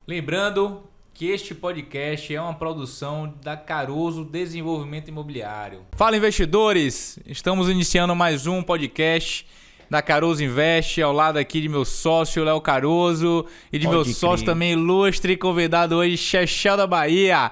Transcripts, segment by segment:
Lembrando que este podcast é uma produção da Caroso Desenvolvimento Imobiliário. Fala, investidores! Estamos iniciando mais um podcast da Caroso Invest, ao lado aqui de meu sócio, Léo Caroso, e de meu sócio também ilustre, convidado hoje, Chechel da Bahia.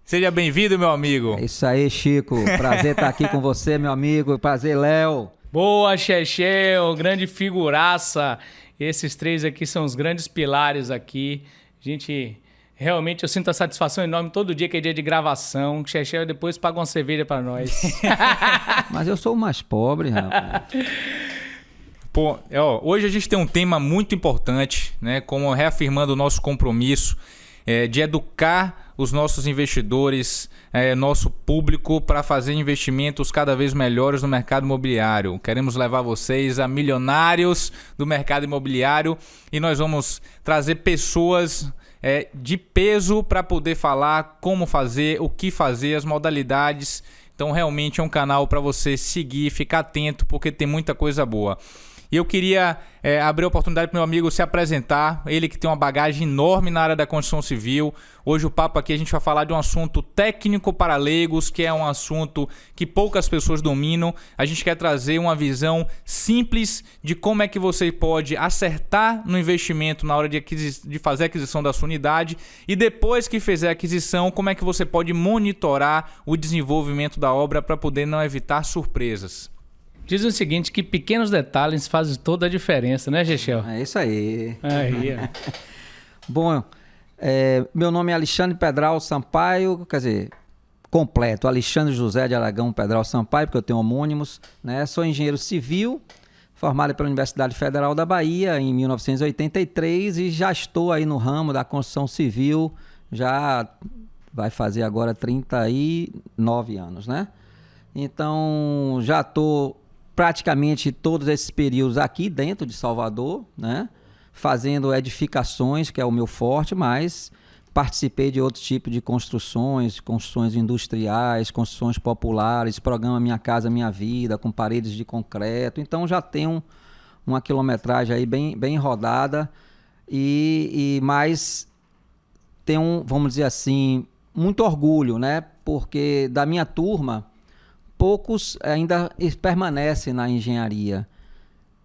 Seja bem-vindo, meu amigo. É isso aí, Chico. Prazer estar aqui com você, meu amigo. Prazer, Léo. Boa, Chechel, grande figuraça. Esses três aqui são os grandes pilares aqui. Gente, realmente eu sinto a satisfação enorme todo dia que é dia de gravação. O Chechel depois paga uma cerveja para nós. Mas eu sou o mais pobre, rapaz. Pô, hoje a gente tem um tema muito importante, né? Como reafirmando o nosso compromisso de educar os nossos investidores, nosso público, para fazer investimentos cada vez melhores no mercado imobiliário. Queremos levar vocês a milionários do mercado imobiliário e nós vamos trazer pessoas de peso para poder falar como fazer, o que fazer, as modalidades. Então realmente é um canal para você seguir, ficar atento, porque tem muita coisa boa. E eu queria abrir a oportunidade para o meu amigo se apresentar, ele que tem uma bagagem enorme na área da construção civil. Hoje o papo aqui a gente vai falar de um assunto técnico para leigos, que é um assunto que poucas pessoas dominam. A gente quer trazer uma visão simples de como é que você pode acertar no investimento na hora de fazer a aquisição da sua unidade e depois que fizer a aquisição, como é que você pode monitorar o desenvolvimento da obra para poder não evitar surpresas. Dizem o seguinte, que pequenos detalhes fazem toda a diferença, né, Chechel? É isso aí. Bom, meu nome é Alexandre Pedral Sampaio, quer dizer, completo, Alexandre José de Aragão Pedral Sampaio, porque eu tenho homônimos, né? Sou engenheiro civil, formado pela Universidade Federal da Bahia em 1983 e já estou aí no ramo da construção civil, já vai fazer agora 39 anos, né? Então, já estou praticamente todos esses períodos aqui dentro de Salvador, né? Fazendo edificações, que é o meu forte, mas participei de outros tipos de construções industriais, construções populares, programa Minha Casa Minha Vida, com paredes de concreto. Então já tenho uma quilometragem aí bem rodada mas tenho, vamos dizer assim, muito orgulho, né? Porque da minha turma, poucos ainda permanecem na engenharia,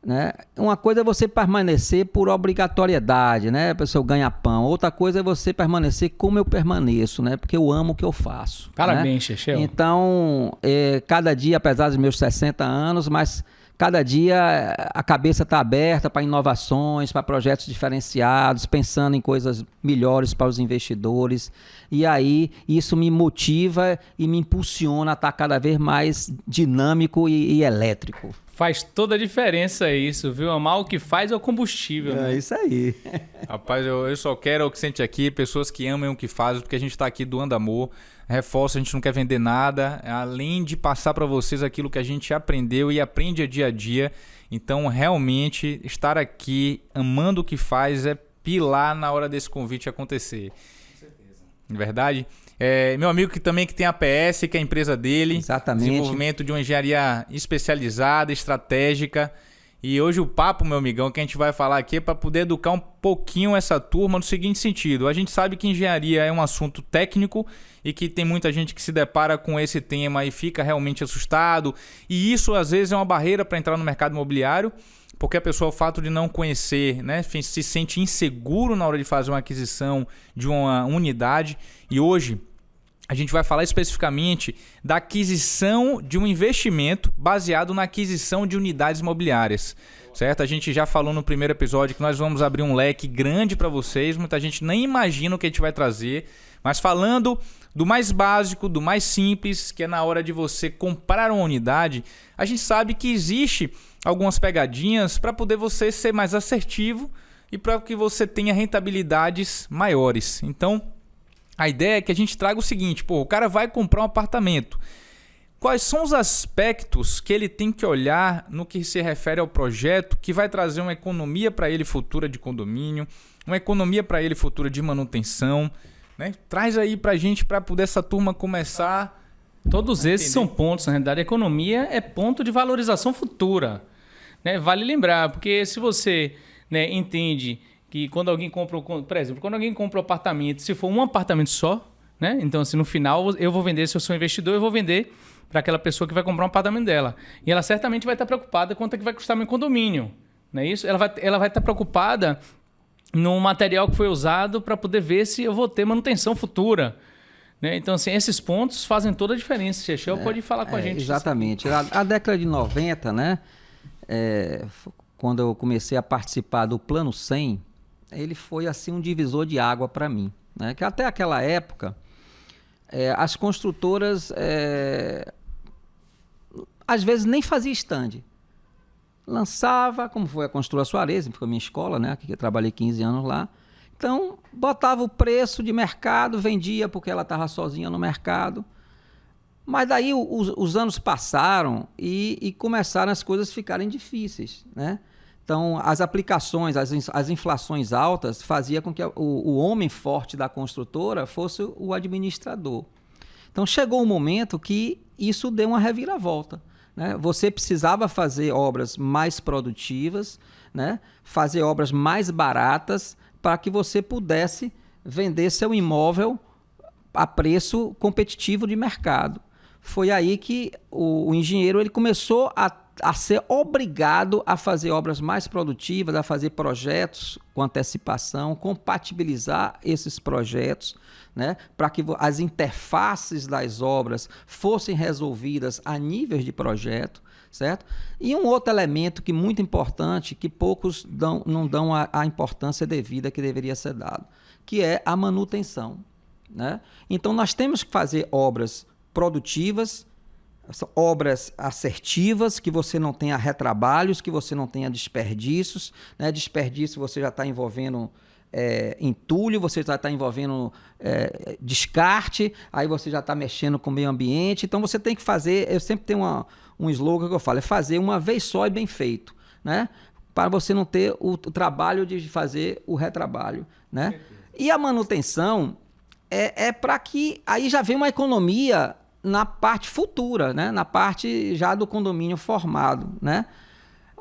né? Uma coisa é você permanecer por obrigatoriedade, né? A pessoa ganha pão. Outra coisa é você permanecer como eu permaneço, né? Porque eu amo o que eu faço. Parabéns, né? Chechel. Então, cada dia, apesar dos meus 60 anos, mas cada dia a cabeça está aberta para inovações, para projetos diferenciados, pensando em coisas melhores para os investidores. E aí isso me motiva e me impulsiona a estar cada vez mais dinâmico e elétrico. Faz toda a diferença isso, viu? Amar o que faz é o combustível. É isso aí. Rapaz, eu só quero o que sente aqui, pessoas que amem o que fazem, porque a gente está aqui doando amor. Reforço, a gente não quer vender nada, além de passar para vocês aquilo que a gente aprendeu e aprende dia a dia. Então, realmente, estar aqui amando o que faz é pilar na hora desse convite acontecer. Com certeza. Verdade? Meu amigo que tem a APS, que é a empresa dele. Exatamente. Desenvolvimento de uma engenharia especializada, estratégica. E hoje o papo, meu amigão, que a gente vai falar aqui é para poder educar um pouquinho essa turma no seguinte sentido. A gente sabe que engenharia é um assunto técnico e que tem muita gente que se depara com esse tema e fica realmente assustado. E isso, às vezes, é uma barreira para entrar no mercado imobiliário, porque a pessoa, o fato de não conhecer, né, se sente inseguro na hora de fazer uma aquisição de uma unidade. E hoje a gente vai falar especificamente da aquisição de um investimento baseado na aquisição de unidades imobiliárias, certo? A gente já falou no primeiro episódio que nós vamos abrir um leque grande para vocês, muita gente nem imagina o que a gente vai trazer, mas falando do mais básico, do mais simples, que é na hora de você comprar uma unidade, a gente sabe que existe algumas pegadinhas para poder você ser mais assertivo e para que você tenha rentabilidades maiores. Então, a ideia é que a gente traga o seguinte, o cara vai comprar um apartamento. Quais são os aspectos que ele tem que olhar no que se refere ao projeto que vai trazer uma economia para ele futura de condomínio, uma economia para ele futura de manutenção, né? Traz aí para a gente para poder essa turma começar. Todos esses são pontos, na realidade. A economia é ponto de valorização futura, né? Vale lembrar, porque se você, né, entende que quando alguém compra, por exemplo, quando alguém compra um apartamento, se for um apartamento só, né? Então, assim, no final, eu vou vender, se eu sou investidor, eu vou vender para aquela pessoa que vai comprar um apartamento dela. E ela certamente vai estar preocupada quanto é que vai custar meu condomínio, não é isso? Ela vai estar preocupada no material que foi usado para poder ver se eu vou ter manutenção futura. Né? Então, assim, esses pontos fazem toda a diferença. Chechel pode falar com a gente. Exatamente. A década de 90, né? Quando eu comecei a participar do Plano 100, ele foi assim um divisor de água para mim. Né? Que até aquela época, as construtoras às vezes nem faziam stand. Lançava, como foi a Construtora Soares, que foi a minha escola, né? Que eu trabalhei 15 anos lá. Então, botava o preço de mercado, vendia porque ela estava sozinha no mercado. Mas daí os anos passaram e começaram as coisas a ficarem difíceis, né? Então, as aplicações, as inflações altas fazia com que o homem forte da construtora fosse o administrador. Então, chegou um momento que isso deu uma reviravolta. Né? Você precisava fazer obras mais produtivas, né? Fazer obras mais baratas para que você pudesse vender seu imóvel a preço competitivo de mercado. Foi aí que o engenheiro ele começou a ser obrigado a fazer obras mais produtivas, a fazer projetos com antecipação, compatibilizar esses projetos, né, para que as interfaces das obras fossem resolvidas a níveis de projeto, certo? E um outro elemento que muito importante, que poucos não dão a importância devida que deveria ser dado, que é a manutenção. Né? Então, nós temos que fazer obras produtivas, obras assertivas, que você não tenha retrabalhos, que você não tenha desperdícios. Né? Desperdício você já está envolvendo entulho, você já está envolvendo descarte, aí você já está mexendo com o meio ambiente. Então você tem que fazer, eu sempre tenho um slogan que eu falo, é fazer uma vez só e bem feito, né? Para você não ter o trabalho de fazer o retrabalho. Né? E a manutenção é para que aí já vem uma economia na parte futura, né? Na parte já do condomínio formado, né?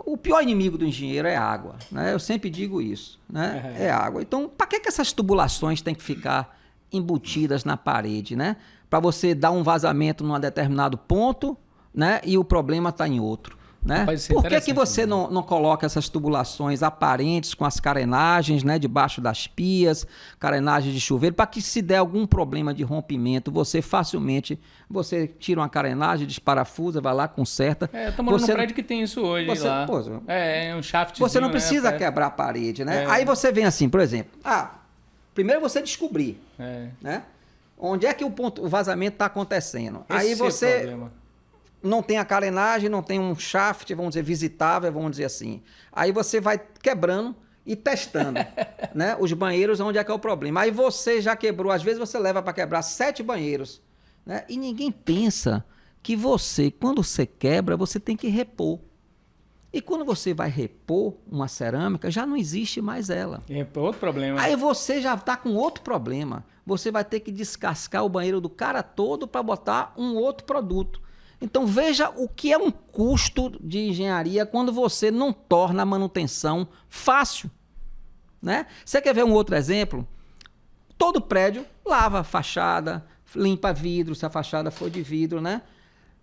O pior inimigo do engenheiro é água, né? Eu sempre digo isso, né? É água. Então, para que essas tubulações têm que ficar embutidas na parede, né? Para você dar um vazamento num determinado ponto, né? E o problema está em outro. Né? Por que você não coloca essas tubulações aparentes com as carenagens, né, debaixo das pias, carenagem de chuveiro, para que se der algum problema de rompimento, você facilmente tira uma carenagem, desparafusa, vai lá, conserta. Tô morando num prédio que tem isso hoje lá. É um shaftzinho. Você não precisa quebrar a parede, né? Aí você vem assim, por exemplo, primeiro você descobrir, né? Onde é que o vazamento está acontecendo. Aí você não tem a carenagem, não tem um shaft, vamos dizer, visitável, vamos dizer assim. Aí você vai quebrando e testando, né? Os banheiros, onde é que é o problema. Aí você já quebrou, às vezes você leva para quebrar 7 banheiros, né? E ninguém pensa que quando você quebra, você tem que repor. E quando você vai repor uma cerâmica, já não existe mais ela. É outro problema. Aí você já está com outro problema. Você vai ter que descascar o banheiro do cara todo para botar um outro produto. Então veja o que é um custo de engenharia quando você não torna a manutenção fácil. Né? Você quer ver um outro exemplo? Todo prédio lava a fachada, limpa vidro, se a fachada for de vidro, né?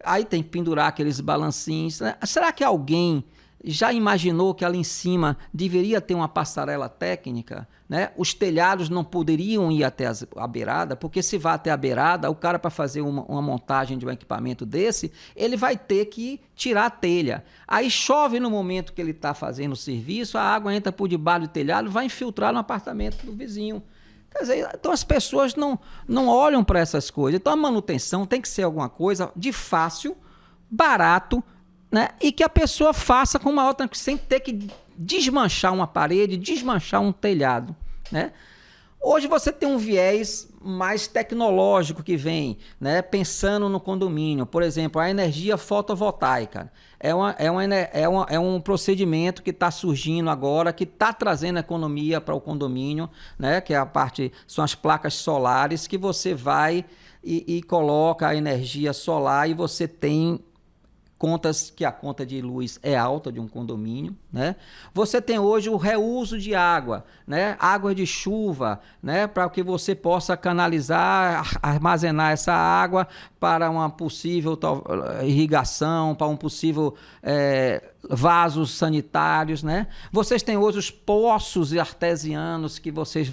Aí tem que pendurar aqueles balancinhos. Né? Será que alguém já imaginou que ali em cima deveria ter uma passarela técnica? Né? Os telhados não poderiam ir até a beirada, porque se vai até a beirada, o cara para fazer uma montagem de um equipamento desse, ele vai ter que tirar a telha. Aí chove no momento que ele está fazendo o serviço, a água entra por debaixo do telhado, vai infiltrar no apartamento do vizinho. Quer dizer, então as pessoas não olham para essas coisas. Então a manutenção tem que ser alguma coisa de fácil, barato, né? E que a pessoa faça com maior tranquilidade, sem ter que desmanchar uma parede, desmanchar um telhado. Né? Hoje você tem um viés mais tecnológico que vem, né? Pensando no condomínio. Por exemplo, a energia fotovoltaica. É um procedimento que está surgindo agora, que está trazendo economia para o condomínio, né? Que é são as placas solares que você vai e coloca a energia solar e você tem contas que a conta de luz é alta de um condomínio, né? Você tem hoje o reuso de água, né? Água de chuva, né? Para que você possa canalizar, armazenar essa água para uma possível irrigação, para um possível vasos sanitários, né? Vocês têm hoje os poços artesianos que vocês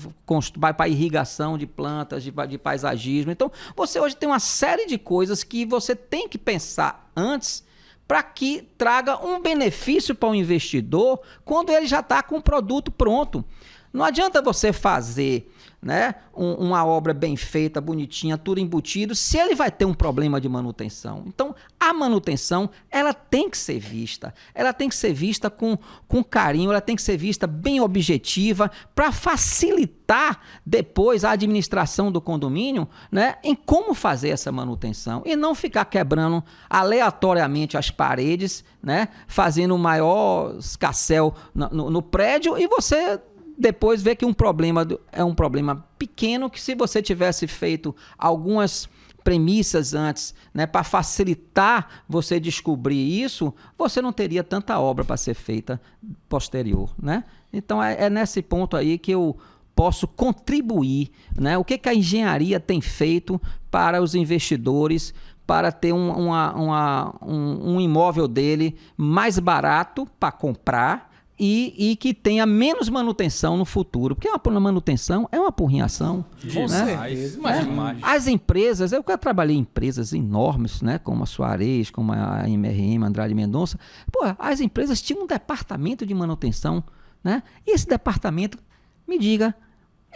vai para irrigação de plantas, de paisagismo. Então, você hoje tem uma série de coisas que você tem que pensar antes para que traga um benefício para o investidor quando ele já está com o produto pronto. Não adianta você fazer, né, uma obra bem feita, bonitinha, tudo embutido, se ele vai ter um problema de manutenção. Então, a manutenção, ela tem que ser vista. Ela tem que ser vista com carinho, ela tem que ser vista bem objetiva para facilitar depois a administração do condomínio, né, em como fazer essa manutenção. E não ficar quebrando aleatoriamente as paredes, né, fazendo o maior escassel no prédio e você depois vê que um problema é um problema pequeno, que se você tivesse feito algumas premissas antes, né, para facilitar você descobrir isso, você não teria tanta obra para ser feita posterior, né? Então é nesse ponto aí que eu posso contribuir, né? O que a engenharia tem feito para os investidores para ter um imóvel dele mais barato para comprar e que tenha menos manutenção no futuro. Porque uma manutenção é uma apurrinhação. Com certeza. Imagina. As empresas, eu trabalhei em empresas enormes, né, como a Suarez, como a MRM, Andrade Mendonça. Pô, as empresas tinham um departamento de manutenção, né? E esse departamento, me diga,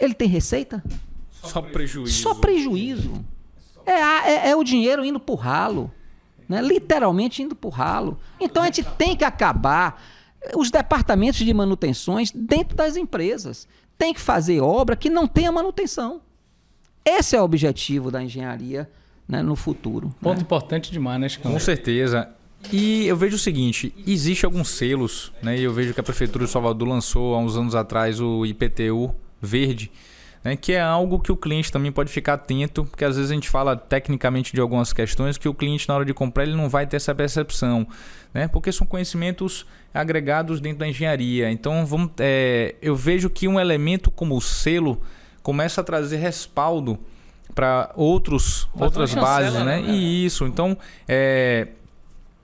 ele tem receita? Só prejuízo. Só prejuízo. É o dinheiro indo pro ralo, né? Literalmente indo pro ralo. Então a gente tem que acabar os departamentos de manutenções dentro das empresas. Tem que fazer obra que não tenha manutenção. Esse é o objetivo da engenharia, né, no futuro. Ponto importante demais, né, Chicão? Com certeza. E eu vejo o seguinte, existe alguns selos, né? E eu vejo que a Prefeitura de Salvador lançou há uns anos atrás o IPTU verde, né, que é algo que o cliente também pode ficar atento, porque às vezes a gente fala tecnicamente de algumas questões que o cliente na hora de comprar ele não vai ter essa percepção, né, porque são conhecimentos agregados dentro da engenharia. Então eu vejo que um elemento como o selo começa a trazer respaldo para outras bases, né? E isso, então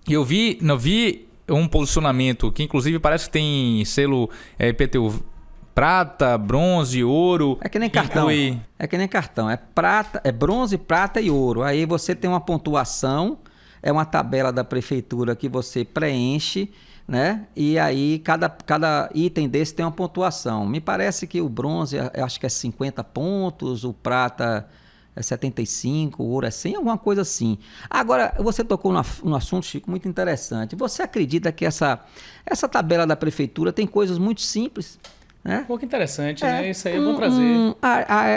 eu vi um posicionamento que inclusive parece que tem selo IPTU prata, bronze, ouro. É que nem cartão. É que nem cartão. É prata, é bronze, prata e ouro. Aí você tem uma pontuação, é uma tabela da prefeitura que você preenche, né? E aí cada item desse tem uma pontuação. Me parece que o bronze, acho que é 50 pontos, o prata é 75, o ouro é 100, alguma coisa assim. Agora, você tocou no assunto, Chico, muito interessante. Você acredita que essa tabela da prefeitura tem coisas muito simples? Né? Pô, que interessante, né? Isso aí é bom trazer.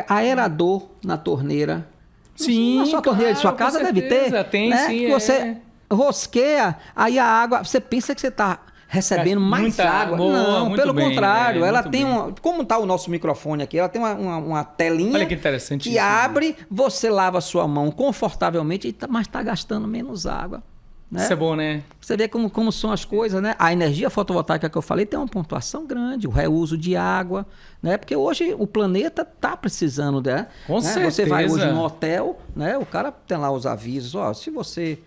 Aerador na torneira. Sim, na sua torneira de sua casa deve ter. Tem, né? sim. Que você rosqueia, aí a água, você pensa que você está recebendo mais água. Boa, não, pelo bem, contrário. Ela tem bem. Como está o nosso microfone aqui, ela tem uma telinha. Olha que interessante que isso, abre, você lava a sua mão confortavelmente, mas está gastando menos água. Né? Isso é bom, né? Você vê como são as coisas, né? A energia fotovoltaica que eu falei tem uma pontuação grande, o reuso de água, né? Porque hoje o planeta está precisando, né? Com certeza. Você vai hoje no hotel, né? O cara tem lá os avisos, ó, se você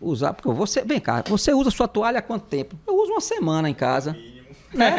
usar, porque vem cá, você usa sua toalha há quanto tempo? Eu uso uma semana em casa. Né?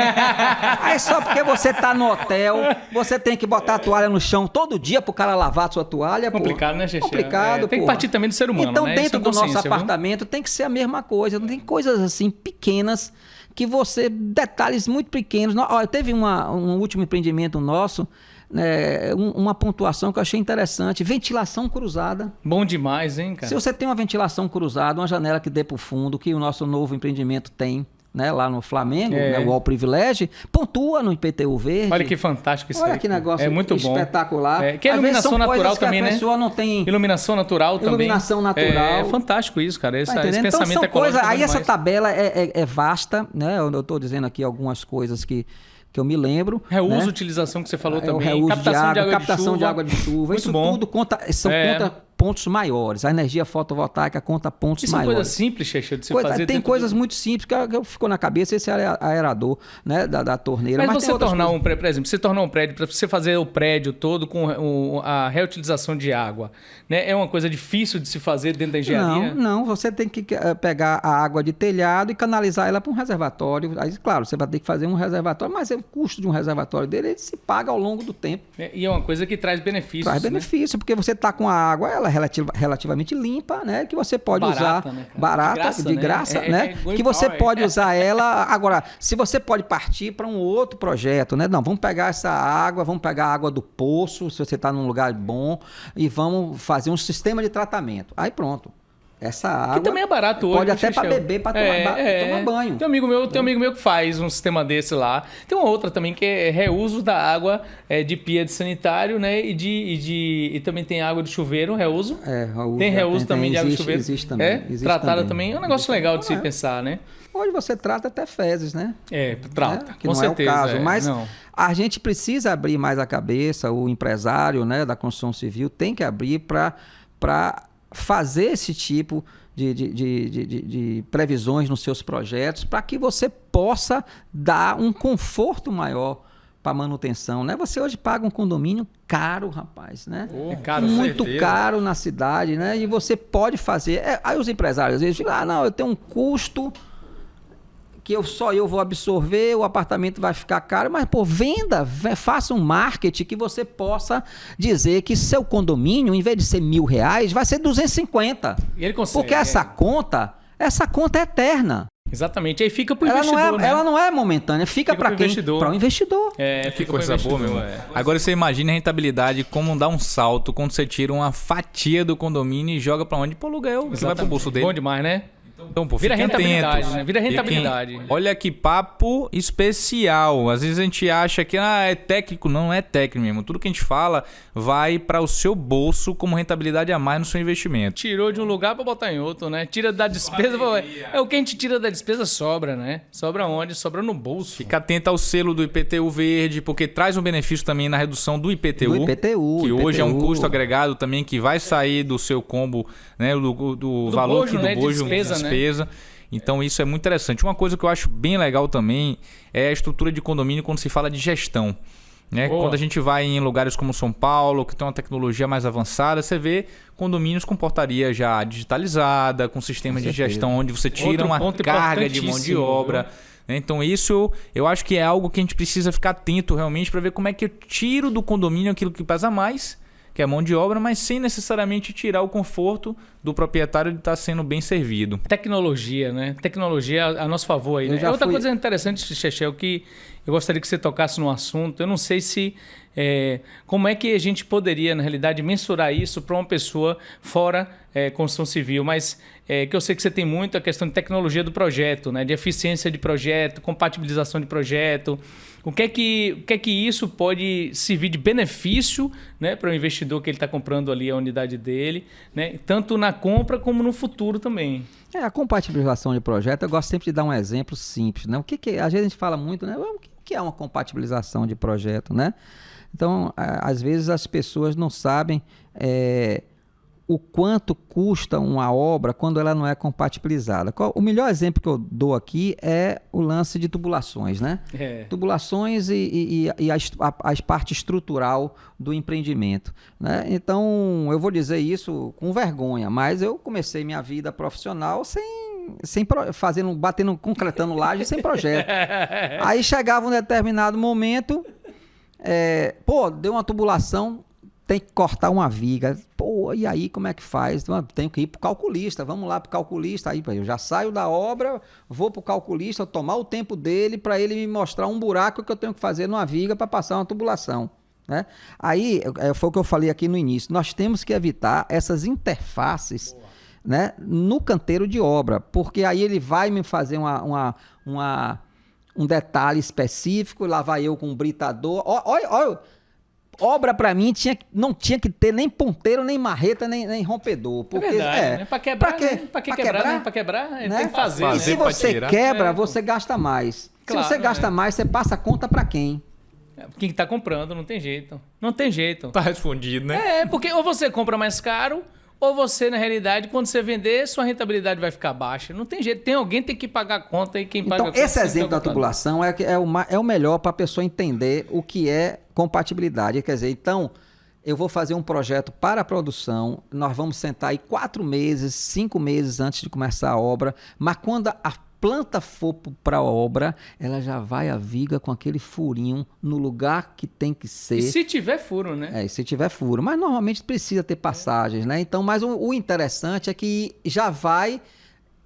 Aí só porque você tá no hotel, você tem que botar a toalha no chão todo dia pro cara lavar a sua toalha. Complicado, né, Xexé? Complicado, tem que partir também do ser humano, então, né? dentro do nosso apartamento tem que ser a mesma coisa. Não tem coisas assim pequenas que você... Detalhes muito pequenos. Ó, teve um último empreendimento nosso, né, uma pontuação que eu achei interessante. Ventilação cruzada. Bom demais, hein, cara? Se você tem uma ventilação cruzada, uma janela que dê pro fundo, que o nosso novo empreendimento tem... Né, lá no Flamengo, né, o All Privilege, pontua no IPTU verde. Olha que fantástico isso aí. Olha que negócio é muito espetacular. Bom. Que é iluminação natural também, né? A pessoa não tem... Iluminação natural também. Iluminação natural. É fantástico isso, cara. Esse então, pensamento são ecológico. Aí essa tabela é vasta, né? Eu estou dizendo aqui algumas coisas que eu me lembro. Reuso, né? utilização que você falou também. O reuso captação de água, captação de água de chuva. Muito isso bom. Tudo são pontos maiores. A energia fotovoltaica conta pontos Isso maiores. é coisa simples, Chechel, de se fazer. Tem coisas muito simples que ficou na cabeça, esse aerador, né, da torneira. Mas você tornar coisas. por exemplo, você tornar um prédio, para você fazer o prédio todo com a reutilização de água, né? É uma coisa difícil de se fazer dentro da engenharia? Não, você tem que pegar a água de telhado e canalizar ela para um reservatório. Aí, claro, você vai ter que fazer um reservatório, mas o custo de um reservatório dele ele se paga ao longo do tempo. E é uma coisa que traz benefícios. Traz benefício, porque você está com a água, ela é relativamente limpa, né? Que você pode Barata, usar né, cara? barata, de graça, né? Que você pode usar ela. Agora, se você pode partir para um outro projeto, né? Não, vamos pegar essa água, vamos pegar a água do poço, se você está num lugar bom, e vamos fazer um sistema de tratamento. Aí pronto. Essa água que também é barato hoje. Pode até para beber, para tomar banho. Tem um amigo meu que faz um sistema desse lá. Tem uma outra também que é reuso da água de pia de sanitário, né? E também tem água de chuveiro, reuso. Tem reuso também de água de chuveiro. Existe também. Existe tratada também. É um negócio legal de se pensar, né? Hoje você trata até fezes, né? Trata. Que com não certeza. É o caso. Mas a gente precisa abrir mais a cabeça, o empresário, né, da construção civil tem que abrir para fazer esse tipo de previsões nos seus projetos para que você possa dar um conforto maior para manutenção, né? Você hoje paga um condomínio caro, rapaz, né? É caro, muito caro na cidade, né? E você pode fazer. Aí os empresários às vezes dizem, não, eu tenho um custo que só eu vou absorver, o apartamento vai ficar caro, mas, faça um marketing que você possa dizer que seu condomínio, em vez de ser R$1.000, vai ser 250. E ele consegue. Porque essa conta é eterna. Exatamente, aí fica para o investidor, né? Ela não é momentânea, fica para quem? Para o investidor. Que coisa boa, meu irmão. Agora você imagina a rentabilidade, como dá um salto quando você tira uma fatia do condomínio e joga para onde? Para o aluguel, que vai para o bolso dele. Bom demais, né? Então, pô, vira rentabilidade, atentos. né? Vira rentabilidade. Olha que papo especial. Às vezes a gente acha que é técnico. Não é técnico mesmo. Tudo que a gente fala vai para o seu bolso como rentabilidade a mais no seu investimento. Tirou de um lugar para botar em outro, né? Tira da despesa. O que a gente tira da despesa sobra, né? Sobra onde? Sobra no bolso. Fica atento ao selo do IPTU verde, porque traz um benefício também na redução do IPTU. Que hoje é um custo agregado também que vai sair do seu combo, né? Do valor bojo, do bojo, despesa. Então isso é muito interessante. Uma coisa que eu acho bem legal também é a estrutura de condomínio quando se fala de gestão. Né? Quando a gente vai em lugares como São Paulo, que tem uma tecnologia mais avançada, você vê condomínios com portaria já digitalizada, com sistema de gestão onde você tira uma carga de mão de obra. Então isso eu acho que é algo que a gente precisa ficar atento realmente para ver como é que eu tiro do condomínio aquilo que pesa mais, que é a mão de obra, mas sem necessariamente tirar o conforto do proprietário de estar sendo bem servido. Tecnologia, né? Tecnologia a nosso favor aí, né? Outra coisa interessante, Chechel, que eu gostaria que você tocasse no assunto. Eu não sei se... como é que a gente poderia, na realidade, mensurar isso para uma pessoa fora construção civil, mas que eu sei que você tem muito a questão de tecnologia do projeto, né? De eficiência de projeto, compatibilização de projeto. O que é que isso pode servir de benefício, né, para o investidor que ele está comprando ali a unidade dele, né? Tanto na compra como no futuro também. A compatibilização de projeto, eu gosto sempre de dar um exemplo simples, né? Às vezes a gente fala muito, né? O que é uma compatibilização de projeto, né? Então, às vezes as pessoas não sabem o quanto custa uma obra quando ela não é compatibilizada. O melhor exemplo que eu dou aqui é o lance de tubulações, né? Tubulações e a parte estrutural do empreendimento, né? Então, eu vou dizer isso com vergonha, mas eu comecei minha vida profissional concretando laje sem projeto. Aí chegava um determinado momento, deu uma tubulação, tem que cortar uma viga. E aí como é que faz? Tenho que ir para o calculista, vamos lá para o calculista. Aí eu já saio da obra, vou para o calculista, tomar o tempo dele para ele me mostrar um buraco que eu tenho que fazer numa viga para passar uma tubulação. Né? Aí foi o que eu falei aqui no início. Nós temos que evitar essas interfaces, né, no canteiro de obra, porque aí ele vai me fazer um detalhe específico, lá vai eu com um britador. Olha, obra para mim não tinha que ter nem ponteiro, nem marreta, nem rompedor. Porque, né? Para quebrar, né? Para quebrar, né? Tem que fazer. E se você quebra, você gasta mais. Claro, se você gasta mais, você passa a conta para quem? Quem está comprando, não tem jeito. Não tem jeito. Tá respondido, né? Porque ou você compra mais caro, ou você, na realidade, quando você vender, sua rentabilidade vai ficar baixa. Não tem jeito, alguém tem que pagar a conta e quem paga a conta... Então, esse exemplo da tubulação é o melhor para a pessoa entender o que é compatibilidade. Quer dizer, então, eu vou fazer um projeto para a produção, nós vamos sentar aí 4 meses, 5 meses antes de começar a obra, mas quando a planta for para a obra, ela já vai a viga com aquele furinho no lugar que tem que ser. E se tiver furo, né? E se tiver furo. Mas normalmente precisa ter passagens, né? Então, mas o interessante é que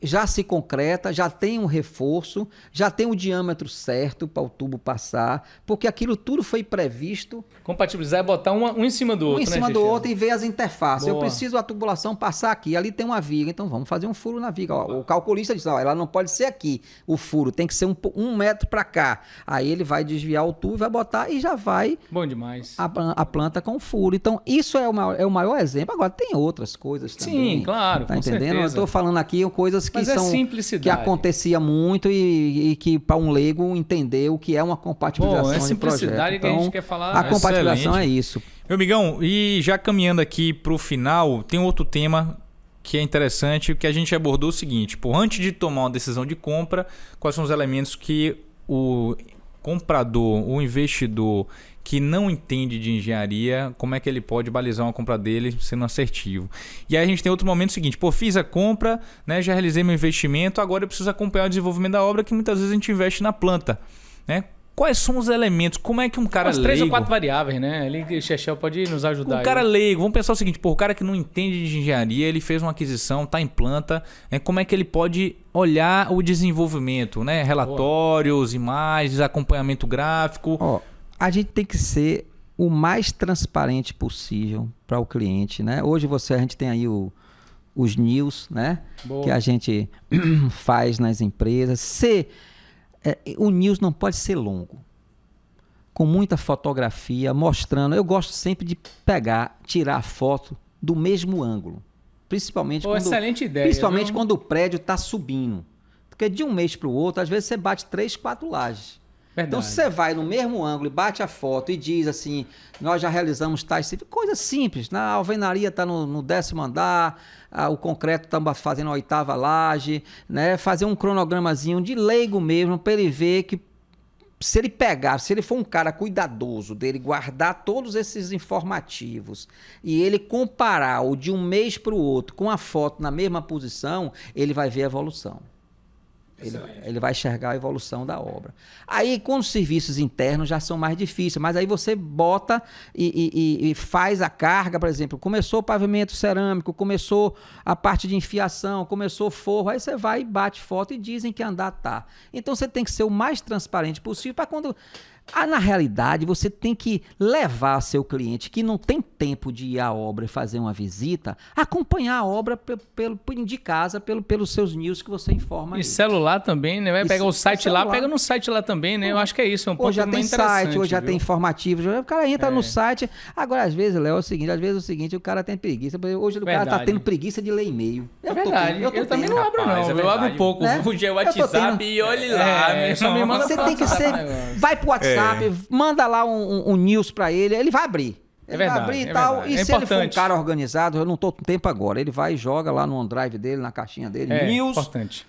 já se concreta, já tem um reforço, já tem o diâmetro certo para o tubo passar, porque aquilo tudo foi previsto. Compatibilizar é botar um em cima do outro, Um em cima né, do Chechel? outro e ver as interfaces. Boa. Eu preciso a tubulação passar aqui, ali tem uma viga, então vamos fazer um furo na viga. Ó, o calculista diz, ela não pode ser aqui, o furo tem que ser 1 metro para cá. Aí ele vai desviar o tubo, vai botar e já vai Bom demais. a planta com furo. Então, isso é o maior exemplo. Agora, tem outras coisas também. Sim, claro, tá com entendendo? certeza. Eu estou falando aqui coisas que Mas é são... simplicidade. que acontecia muito e que para um leigo entender o que é uma compatibilização Bom, é de simplicidade projeto. que a gente Então, quer falar. a compatibilização Excelente. é isso. Meu amigão, e já caminhando aqui para o final, tem outro tema que é interessante, que a gente abordou o seguinte, antes de tomar uma decisão de compra, quais são os elementos que o comprador, o investidor que não entende de engenharia, como é que ele pode balizar uma compra dele sendo assertivo. E aí a gente tem outro momento seguinte, fiz a compra, né, já realizei meu investimento, agora eu preciso acompanhar o desenvolvimento da obra, que muitas vezes a gente investe na planta, né? Quais são os elementos? Como é que um cara As leigo... 3 ou 4 variáveis, né? Ali que o Chechel pode nos ajudar. Um cara leigo, vamos pensar o seguinte, o cara que não entende de engenharia, ele fez uma aquisição, está em planta, né? Como é que ele pode olhar o desenvolvimento, né? Relatórios, imagens, acompanhamento gráfico. A gente tem que ser o mais transparente possível para o cliente, né? Hoje a gente tem aí os news, né? Boa. Que a gente faz nas empresas. O news não pode ser longo, com muita fotografia, mostrando. Eu gosto sempre de tirar a foto do mesmo ângulo, principalmente excelente ideia. Principalmente quando o prédio está subindo, porque de um mês para o outro, às vezes você bate 3, 4 lajes. Verdade. Então, se você vai no mesmo ângulo e bate a foto e diz assim, nós já realizamos tais... Coisa simples, a alvenaria está no 10º andar, o concreto está fazendo a 8ª laje, né? Fazer um cronogramazinho de leigo mesmo, para ele ver que se ele for um cara cuidadoso dele, guardar todos esses informativos e ele comparar o de um mês para o outro com a foto na mesma posição, ele vai ver a evolução. Ele vai enxergar a evolução da obra. Aí, com os serviços internos, já são mais difíceis, mas aí você bota e faz a carga, por exemplo, começou o pavimento cerâmico, começou a parte de enfiação, começou o forro, aí você vai e bate foto e dizem que andar tá. Então, você tem que ser o mais transparente possível para quando... na realidade, você tem que levar seu cliente que não tem tempo de ir à obra e fazer uma visita, acompanhar a obra de casa, pelos seus news que você informa. E celular também, né? Vai pegar o site lá, pega no site lá também, né? Eu acho que é isso, é um ponto Hoje já tem site, hoje já tem informativo, o cara entra no site. Agora, às vezes, Léo, é o seguinte, o cara tem preguiça. Hoje o cara tá tendo preguiça de ler e-mail. É verdade, eu também não abro não, eu abro um pouco. Podia o WhatsApp e olhe lá, só me manda você tem que ser... Vai pro WhatsApp, manda lá um news pra ele vai abrir. Ele vai abrir e tal. E se ele for um cara organizado, eu não tô com tempo agora, ele vai e joga lá no OneDrive dele, na caixinha dele. News. Importante.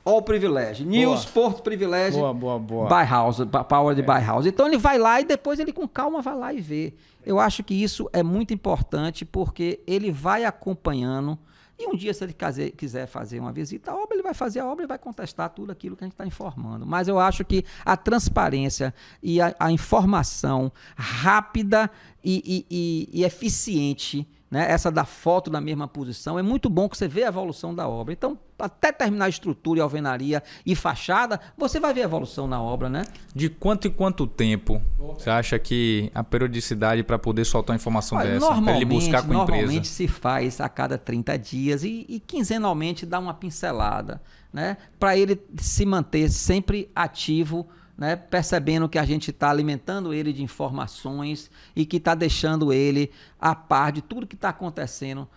All Privilege. News, Porto Privilege. Boa. Buy House, Power de Buy House. Então ele vai lá e depois ele com calma vai lá e vê. Eu acho que isso é muito importante porque ele vai acompanhando. E um dia, se ele quiser fazer uma visita à obra, ele vai fazer a obra e vai contestar tudo aquilo que a gente está informando. Mas eu acho que a transparência e a informação rápida e eficiente, né? Essa da foto na mesma posição, é muito bom que você vê a evolução da obra. Então, até terminar a estrutura e alvenaria e fachada, você vai ver a evolução na obra, né? De quanto em quanto tempo você acha que a periodicidade para poder soltar uma informação dessa? Para ele buscar com a empresa? Normalmente se faz a cada 30 dias e quinzenalmente dá uma pincelada, né? Para ele se manter sempre ativo, né, percebendo que a gente está alimentando ele de informações e que está deixando ele a par de tudo que está acontecendo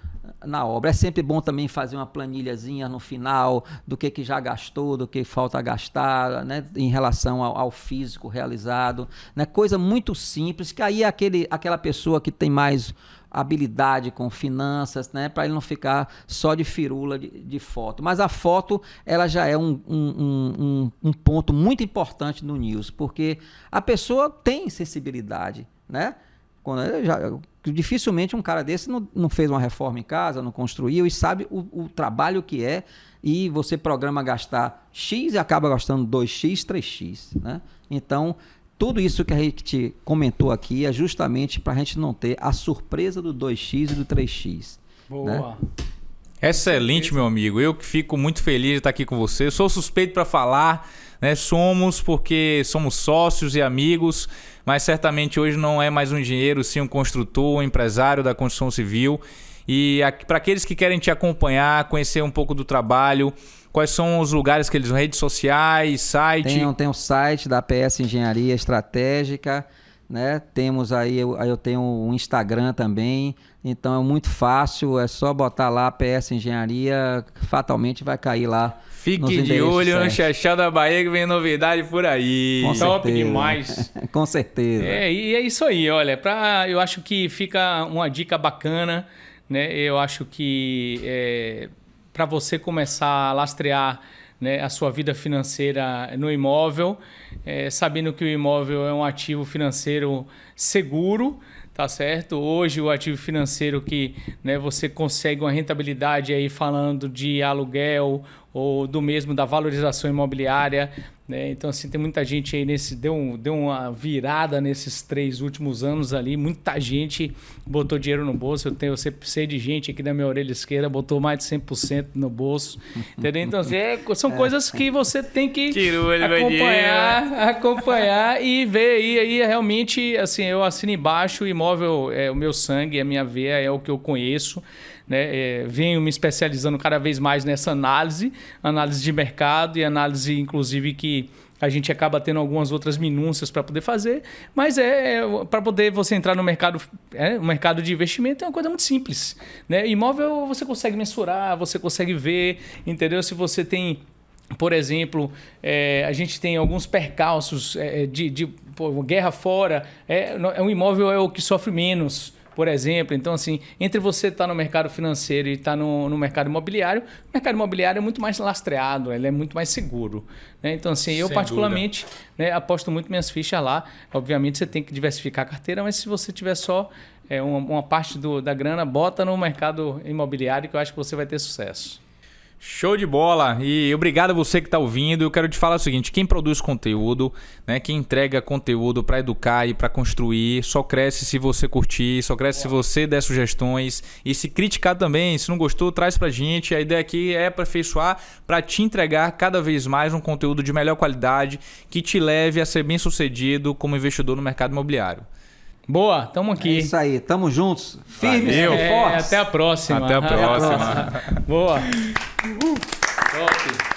na obra. É sempre bom também fazer uma planilhazinha no final do que já gastou, do que falta gastar, né, em relação ao físico realizado, né, coisa muito simples, que aí é aquela pessoa que tem mais habilidade com finanças, né, para ele não ficar só de firula de foto. Mas a foto, ela já é um ponto muito importante no News, porque a pessoa tem sensibilidade, né? Dificilmente um cara desse não fez uma reforma em casa, não construiu e sabe o trabalho que é, e você programa gastar X e acaba gastando 2X, 3X, né? Então, tudo isso que a gente comentou aqui é justamente para a gente não ter a surpresa do 2X e do 3X. Boa. Né? Excelente, meu amigo. Eu que fico muito feliz de estar aqui com você. Eu sou suspeito para falar, né? Porque somos sócios e amigos, mas certamente hoje não é mais um engenheiro, sim um construtor, um empresário da construção civil. E para aqueles que querem te acompanhar, conhecer um pouco do trabalho, quais são os lugares que eles usam, redes sociais, site? Tem o site da APS Engenharia Estratégica, né? Temos aí, eu tenho um Instagram também, então é muito fácil, é só botar lá APS Engenharia, fatalmente vai cair lá. Fique de olho no Xexé da Bahia que vem novidade por aí. Com Top certeza. Demais. Com certeza. E é isso aí, olha, eu acho que fica uma dica bacana, né? Eu acho que para você começar a lastrear, né, a sua vida financeira no imóvel, sabendo que o imóvel é um ativo financeiro seguro, tá certo? Hoje o ativo financeiro que, né, você consegue uma rentabilidade aí falando de aluguel ou do mesmo da valorização imobiliária, né? Então assim, tem muita gente aí deu uma virada nesses 3 últimos anos ali, muita gente botou dinheiro no bolso. Eu sei de gente aqui da minha orelha esquerda botou mais de 100% no bolso, entendeu? Então assim, são coisas que você tem que acompanhar e ver aí realmente, assim, eu assino embaixo, o imóvel é o meu sangue, é a minha veia, é o que eu conheço, né? Venho me especializando cada vez mais nessa análise de mercado e análise, inclusive, que a gente acaba tendo algumas outras minúcias para poder fazer, mas para poder você entrar no mercado, o mercado de investimento é uma coisa muito simples, né? Imóvel você consegue mensurar, você consegue ver, entendeu? Se você tem, por exemplo, a gente tem alguns percalços de guerra fora, um imóvel é o que sofre menos, por exemplo. Então, assim, entre você estar no mercado financeiro e estar no mercado imobiliário, o mercado imobiliário é muito mais lastreado, ele é muito mais seguro, né? Então, assim, eu particularmente, né, aposto muito minhas fichas lá. Obviamente, você tem que diversificar a carteira, mas se você tiver só uma parte da grana, bota no mercado imobiliário que eu acho que você vai ter sucesso. Show de bola! E obrigado a você que está ouvindo. Eu quero te falar o seguinte: quem produz conteúdo, né, quem entrega conteúdo para educar e para construir, só cresce se você curtir, só cresce se você der sugestões e se criticar também. Se não gostou, traz pra gente. A ideia aqui é aperfeiçoar para te entregar cada vez mais um conteúdo de melhor qualidade que te leve a ser bem sucedido como investidor no mercado imobiliário. Boa, tamo aqui. É isso aí, tamo juntos, firmes e fortes. Até a próxima. Até a próxima. Boa. Top.